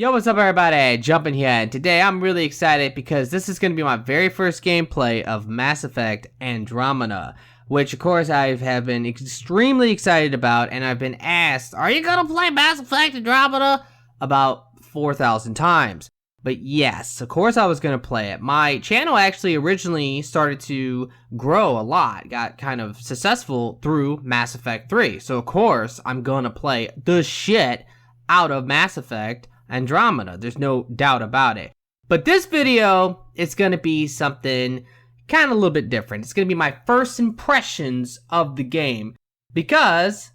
Yo, what's up everybody? Jumping here, and today I'm really excited because this is going to be my very first gameplay of Mass Effect Andromeda, which of course I have been extremely excited about, and I've been asked, are you going to play Mass Effect Andromeda? About 4,000 times. But yes, of course I was going to play it. My channel actually originally started to grow a lot, got kind of successful through Mass Effect 3, so of course I'm going to play the shit out of Mass Effect Andromeda. There's no doubt about it. But this video is going to be something kind of a little bit different. It's going to be my first impressions of the game because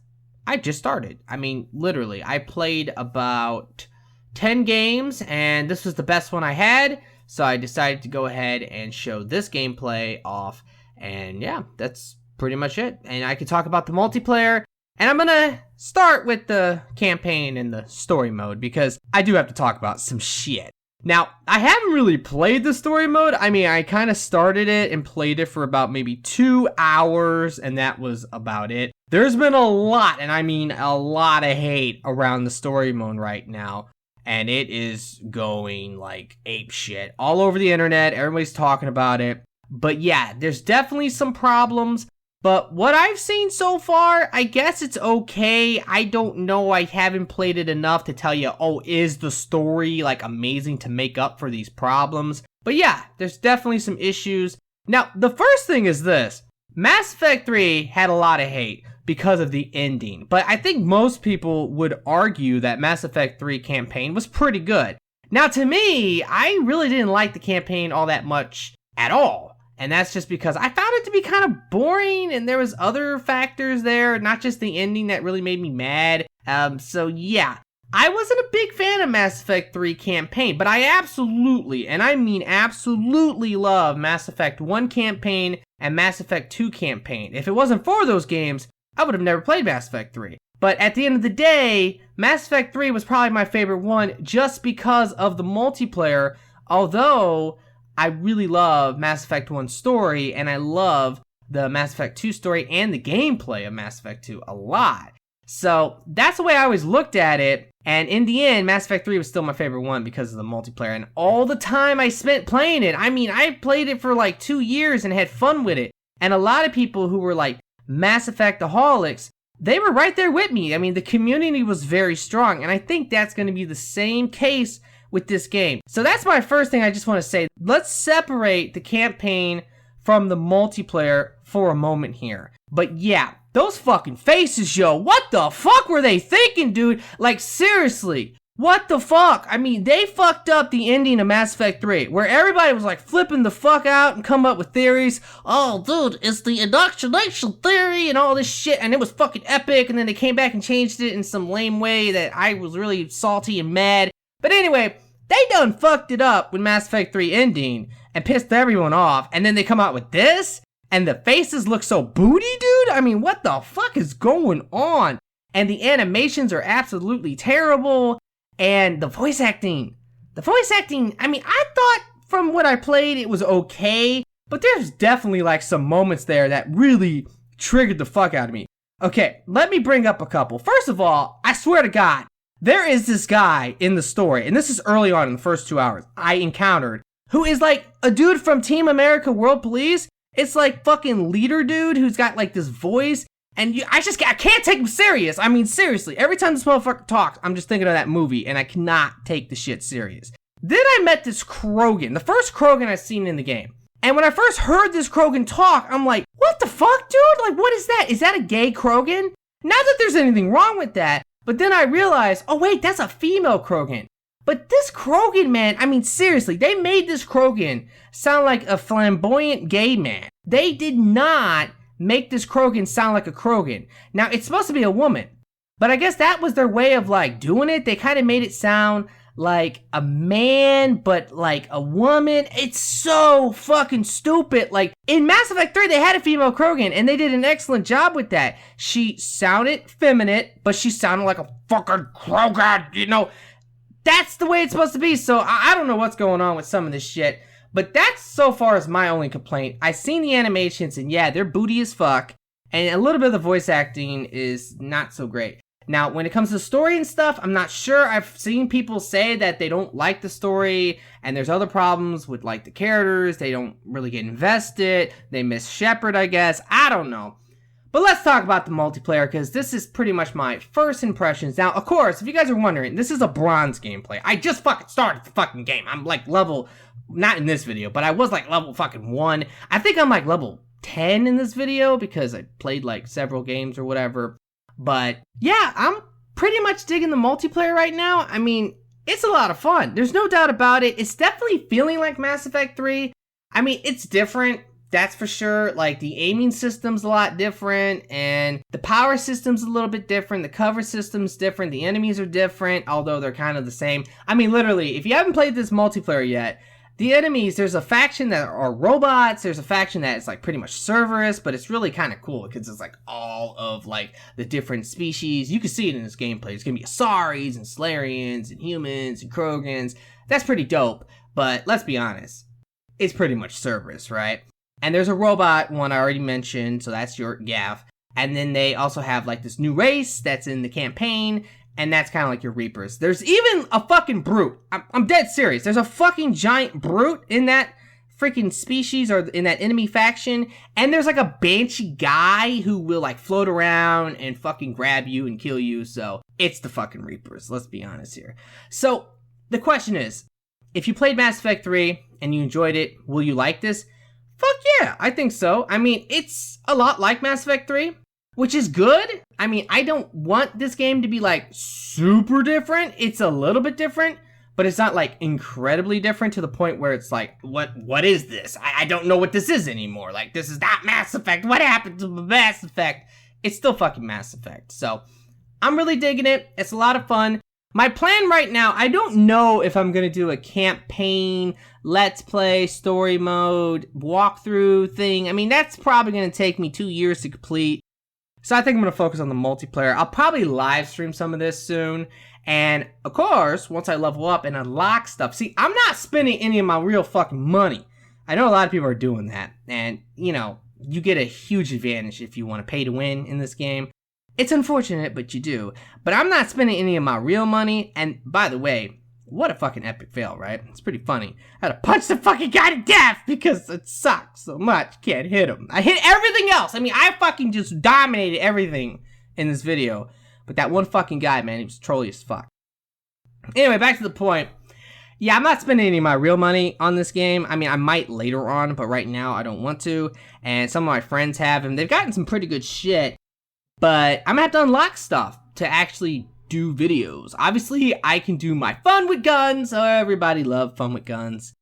I just started. I mean, literally, I played about 10 games and this was the best one I had. So I decided to go ahead and show this gameplay off. And yeah, that's pretty much it. And I can talk about the multiplayer. And I'm gonna start with the campaign and the story mode because I do have to talk about some shit. Now, I haven't really played the story mode. I mean, I kind of started it and played it for about maybe 2 hours, and that was about it. There's been a lot, and I mean a lot of hate around the story mode right now. And it is going like ape shit all over the internet. Everybody's talking about it. But yeah, there's definitely some problems. But what I've seen so far, I guess it's okay. I don't know. I haven't played it enough to tell you, oh, is the story like amazing to make up for these problems? But yeah, there's definitely some issues. Now, the first thing is this. Mass Effect 3 had a lot of hate because of the ending. But I think most people would argue that Mass Effect 3 campaign was pretty good. Now, to me, I really didn't like the campaign all that much at all. And that's just because I found it to be kind of boring, and there was other factors there, not just the ending that really made me mad. So yeah, I wasn't a big fan of Mass Effect 3 campaign, but I absolutely, and I mean absolutely love Mass Effect 1 campaign and Mass Effect 2 campaign. If it wasn't for those games, I would have never played Mass Effect 3. But at the end of the day, Mass Effect 3 was probably my favorite one just because of the multiplayer, although I really love Mass Effect 1 story, and I love the Mass Effect 2 story and the gameplay of Mass Effect 2 a lot. So that's the way I always looked at it, and in the end, Mass Effect 3 was still my favorite one because of the multiplayer and all the time I spent playing it. I mean, I played it for like 2 years and had fun with it, and a lot of people who were like Mass Effect-aholics, they were right there with me. I mean, the community was very strong, and I think that's going to be the same case with this game. So that's my first thing I just want to say. Let's separate the campaign from the multiplayer for a moment here. But yeah, those fucking faces, yo. What the fuck were they thinking, dude? Like, seriously. What the fuck? I mean, they fucked up the ending of Mass Effect 3, where everybody was like flipping the fuck out and come up with theories. Oh, dude, it's the indoctrination theory and all this shit, and it was fucking epic, and then they came back and changed it in some lame way that I was really salty and mad. But anyway, they done fucked it up with Mass Effect 3 ending and pissed everyone off, and then they come out with this, and the faces look so booty, dude? I mean, what the fuck is going on? And the animations are absolutely terrible, and the voice acting, I mean, I thought from what I played it was okay, but there's definitely like some moments there that really triggered the fuck out of me. Okay, let me bring up a couple. First of all, I swear to God, there is this guy in the story, and this is early on in the first 2 hours, I encountered, who is like a dude from Team America World Police. It's like fucking leader dude who's got like this voice, and I can't take him serious. I mean, seriously, every time this motherfucker talks, I'm just thinking of that movie, and I cannot take the shit serious. Then I met this Krogan, the first Krogan I've seen in the game. And when I first heard this Krogan talk, I'm like, what the fuck, dude? Like, what is that? Is that a gay Krogan? Not that there's anything wrong with that. But then I realized, oh wait, that's a female Krogan. But this Krogan, man, I mean, seriously, they made this Krogan sound like a flamboyant gay man. They did not make this Krogan sound like a Krogan. Now, it's supposed to be a woman, but I guess that was their way of like doing it. They kind of made it sound like a man, but like a woman. It's so fucking stupid. Like, in Mass Effect 3, they had a female Krogan, and they did an excellent job with that. She sounded feminine, but she sounded like a fucking Krogan, you know? That's the way it's supposed to be, so I don't know what's going on with some of this shit. But that's so far as my only complaint. I've seen the animations, and yeah, they're booty as fuck, and a little bit of the voice acting is not so great. Now, when it comes to story and stuff, I'm not sure. I've seen people say that they don't like the story, and there's other problems with, like, the characters. They don't really get invested. They miss Shepard, I guess. I don't know. But let's talk about the multiplayer, because this is pretty much my first impressions. Now, of course, if you guys are wondering, this is a bronze gameplay. I just fucking started the fucking game. I'm, like, level, not in this video, but I was, like, level fucking 1. I think I'm, like, level 10 in this video, because I played, like, several games or whatever. But yeah, I'm pretty much digging the multiplayer right now. I mean, it's a lot of fun. There's no doubt about it. It's definitely feeling like Mass Effect 3. I mean, it's different, that's for sure. Like, the aiming system's a lot different, and the power system's a little bit different. The cover system's different. The enemies are different, although they're kind of the same. I mean, literally, if you haven't played this multiplayer yet, the enemies, there's a faction that are robots, there's a faction that is like pretty much Cerberus, but it's really kind of cool because it's like all of like the different species. You can see it in this gameplay. It's gonna be Asaris and Salarians and humans and Krogans. That's pretty dope, but let's be honest, it's pretty much Cerberus, right? And there's a robot one I already mentioned, so that's your Gav. And then they also have like this new race that's in the campaign, and that's kind of like your Reapers. There's even a fucking brute. I'm dead serious. There's a fucking giant brute in that freaking species or in that enemy faction. And there's like a banshee guy who will like float around and fucking grab you and kill you. So it's the fucking Reapers. Let's be honest here. So the question is, if you played Mass Effect 3 and you enjoyed it, will you like this? Fuck yeah, I think so. I mean, it's a lot like Mass Effect 3. Which is good. I mean, I don't want this game to be like super different. It's a little bit different, but it's not like incredibly different to the point where it's like, what is this? I don't know what this is anymore. Like, this is not Mass Effect. What happened to Mass Effect? It's still fucking Mass Effect. So I'm really digging it. It's a lot of fun. My plan right now, I don't know if I'm going to do a campaign, let's play, story mode, walkthrough thing. I mean, that's probably going to take me 2 years to complete. So I think I'm going to focus on the multiplayer. I'll probably live stream some of this soon. And, of course, once I level up and unlock stuff. See, I'm not spending any of my real fucking money. I know a lot of people are doing that. And, you know, you get a huge advantage if you want to pay to win in this game. It's unfortunate, but you do. But I'm not spending any of my real money. And, by the way, what a fucking epic fail, right? It's pretty funny. I had to punch the fucking guy to death because it sucks so much. Can't hit him. I hit everything else. I mean, I fucking just dominated everything in this video. But that one fucking guy, man, he was trolly as fuck. Anyway, back to the point. Yeah, I'm not spending any of my real money on this game. I mean, I might later on, but right now I don't want to. And some of my friends have, and they've gotten some pretty good shit. But I'm gonna have to unlock stuff to actually do videos. Obviously, I can do my fun with guns. Oh, everybody loves fun with guns.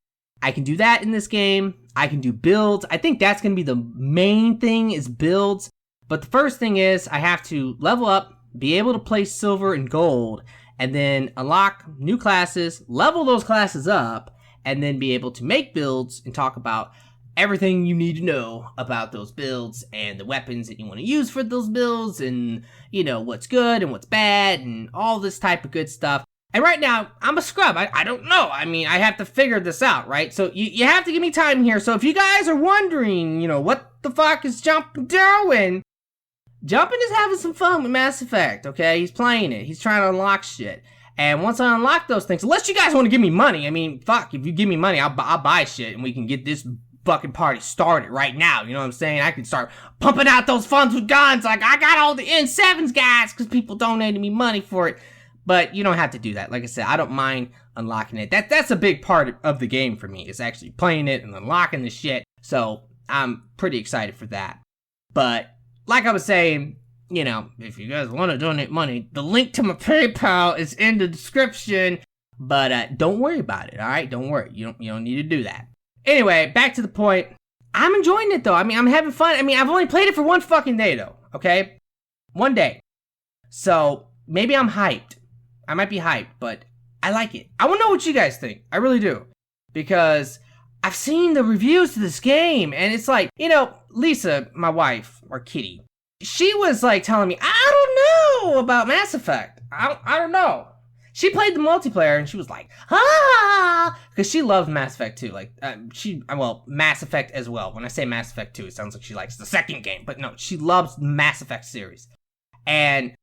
I can do that in this game. I can do builds. I think that's going to be the main thing is builds. But the first thing is I have to level up, be able to play silver and gold, and then unlock new classes, level those classes up, and then be able to make builds and talk about everything you need to know about those builds and the weapons that you want to use for those builds and, you know, what's good and what's bad and all this type of good stuff. And right now, I'm a scrub. I don't know. I mean, I have to figure this out, right? So you have to give me time here. So if you guys are wondering, you know, what the fuck is Jumpin' doing? Jumpin' is having some fun with Mass Effect, okay? He's playing it. He's trying to unlock shit. And once I unlock those things, unless you guys want to give me money, I mean, fuck, if you give me money, I'll buy shit and we can get this fucking party started right now, you know what I'm saying? I can start pumping out those funds with guns, like I got all the N7s, guys, because people donated me money for it. But you don't have to do that. Like I said, I don't mind unlocking it. That's a big part of the game for me, is actually playing it and unlocking the shit. So I'm pretty excited for that. But like I was saying, you know, if you guys want to donate money, the link to my PayPal is in the description. But don't worry about it, all right? Don't worry. You don't need to do that. Anyway, back to the point. I'm enjoying it, though. I mean, I'm having fun. I mean, I've only played it for one fucking day, though, okay? One day. So, maybe I'm hyped. I might be hyped, but I like it. I want to know what you guys think. I really do. Because I've seen the reviews to this game, and it's like, you know, Lisa, my wife, or Kitty, she was, like, telling me, I don't know about Mass Effect. I don't know. She played the multiplayer and she was like, because she loves Mass Effect 2. Like, Mass Effect as well. When I say Mass Effect 2, it sounds like she likes the second game. But no, she loves Mass Effect series. And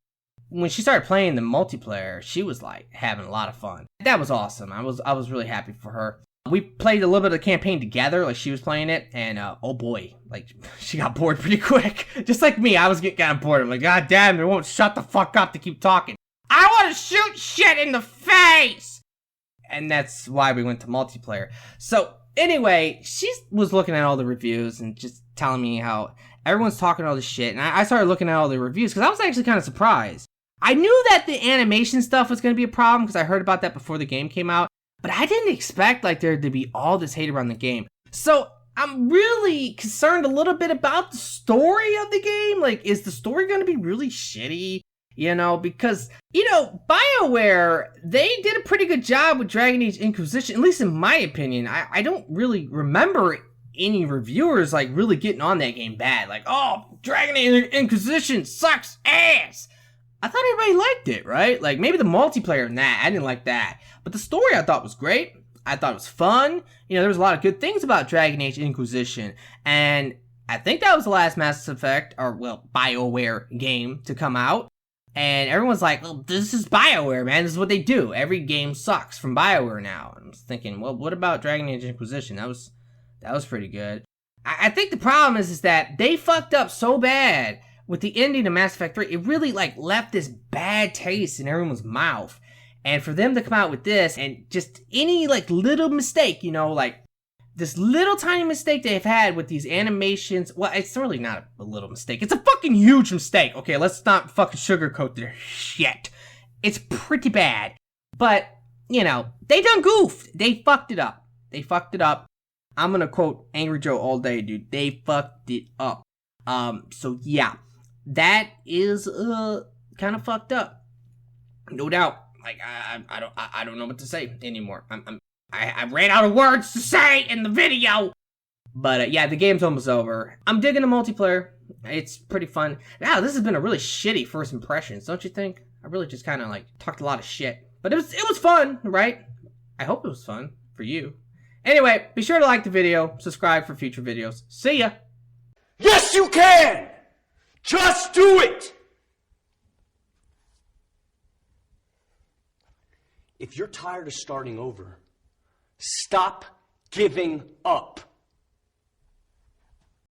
when she started playing the multiplayer, she was like having a lot of fun. That was awesome. I was really happy for her. We played a little bit of the campaign together, like she was playing it, and oh boy, like she got bored pretty quick. Just like me, I was getting kind of bored. I'm like, God damn, they won't shut the fuck up to keep talking. I want to shoot shit in the face! And that's why we went to multiplayer. So anyway, she was looking at all the reviews and just telling me how everyone's talking all this shit. And I started looking at all the reviews because I was actually kind of surprised. I knew that the animation stuff was going to be a problem because I heard about that before the game came out. But I didn't expect like there to be all this hate around the game. So I'm really concerned a little bit about the story of the game. Like, is the story going to be really shitty? You know, because, you know, BioWare, they did a pretty good job with Dragon Age Inquisition, at least in my opinion. I don't really remember any reviewers, like, really getting on that game bad. Like, oh, Dragon Age Inquisition sucks ass! I thought everybody liked it, right? Like, maybe the multiplayer in that, I didn't like that. But the story I thought was great. I thought it was fun. You know, there was a lot of good things about Dragon Age Inquisition. And I think that was the last Mass Effect, or, well, BioWare game to come out. And everyone's like, well, this is BioWare, man. This is what they do. Every game sucks from BioWare now. And I was thinking, well, what about Dragon Age Inquisition? That was pretty good. I think the problem is that they fucked up so bad with the ending of Mass Effect 3. It really, like, left this bad taste in everyone's mouth. And for them to come out with this and just any, like, little mistake, you know, like, this little tiny mistake they've had with these animations. Well, it's really not a little mistake. It's a fucking huge mistake. Okay, let's not fucking sugarcoat their shit. It's pretty bad. But, you know, they done goofed. They fucked it up. They fucked it up. I'm gonna quote Angry Joe all day, dude. They fucked it up. So yeah. That is, kind of fucked up. No doubt. Like, I don't know what to say anymore. I ran out of words to say in the video. But yeah, the game's almost over. I'm digging the multiplayer. It's pretty fun. Now, this has been a really shitty first impressions, don't you think? I really just kind of like talked a lot of shit. But it was fun, right? I hope it was fun for you. Anyway, be sure to like the video, subscribe for future videos. See ya! Yes, you can! Just do it! If you're tired of starting over, stop giving up.